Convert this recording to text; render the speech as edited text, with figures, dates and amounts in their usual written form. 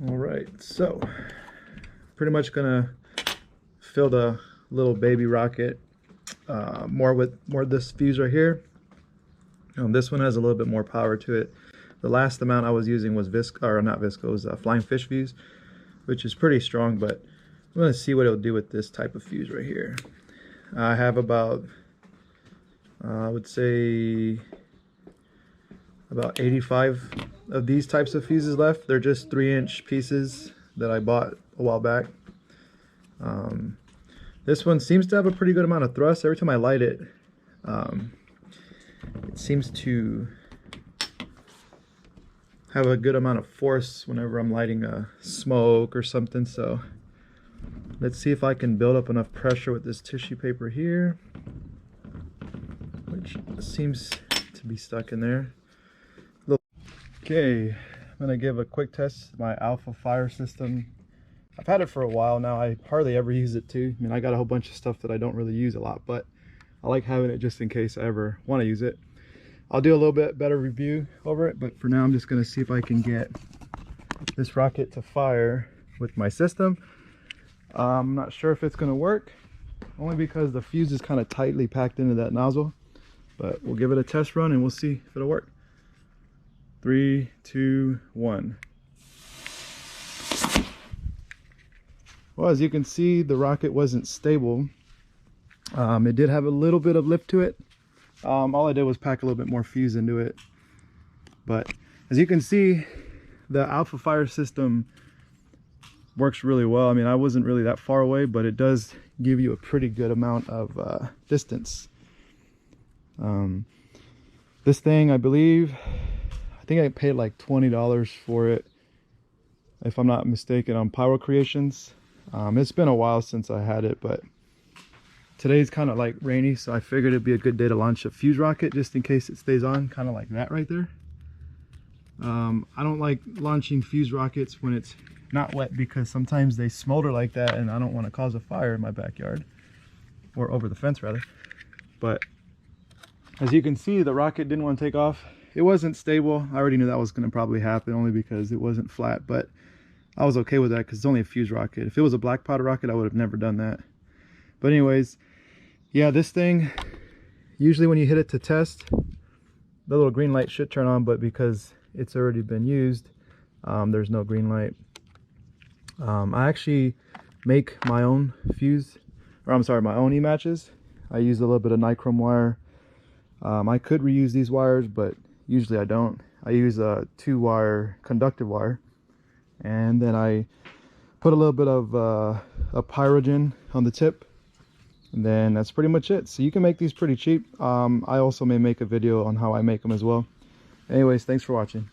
All right, so pretty much gonna fill the little baby rocket more with this fuse right here. This one has a little bit more power to it. The last amount I was using was Flying Fish fuse, which is pretty strong, but I'm gonna see what it'll do with this type of fuse right here. I have about, I would say, about 85 of these types of fuses left. They're just 3-inch pieces that I bought a while back. This one seems to have a pretty good amount of thrust. Every time I light it, it seems to have a good amount of force whenever I'm lighting a smoke or something. So let's see if I can build up enough pressure with this tissue paper here, which seems to be stuck in there. Okay, I'm gonna give a quick test of my Alpha Fire system. I've had it for a while now. I hardly ever use it too. I mean, I got a whole bunch of stuff that I don't really use a lot, but I like having it just in case I ever want to use it. I'll do a little bit better review over it, but for now I'm just gonna see if I can get this rocket to fire with my system. I'm not sure if it's gonna work, only because the fuse is kind of tightly packed into that nozzle, but we'll give it a test run and we'll see if it'll work. 3, 2, 1. Well, as you can see, the rocket wasn't stable. It did have a little bit of lift to it. All I did was pack a little bit more fuse into it. But as you can see, the Alpha Fire system works really well. I mean, I wasn't really that far away, but it does give you a pretty good amount of distance. This thing, I think I paid like $20 for it, if I'm not mistaken, on Pyro Creations. It's been a while since I had it, but today's kind of like rainy, so I figured it'd be a good day to launch a fuse rocket just in case it stays on, kind of like that right there. I don't like launching fuse rockets when it's not wet because sometimes they smolder like that and I don't want to cause a fire in my backyard, or over the fence rather. But as you can see, the rocket didn't want to take off. It wasn't stable. I already knew that was going to probably happen only because it wasn't flat, but I was okay with that because it's only a fuse rocket. If it was a black powder rocket, I would have never done that. But anyways, yeah, this thing, usually when you hit it to test, the little green light should turn on, but because it's already been used, there's no green light. I actually make my own my own E-matches. I use a little bit of nichrome wire. I could reuse these wires, but usually I don't. I use a 2-wire conductive wire, and then I put a little bit of a pyrogen on the tip, and then that's pretty much it. So you can make these pretty cheap. I also may make a video on how I make them as well. Anyways, thanks for watching.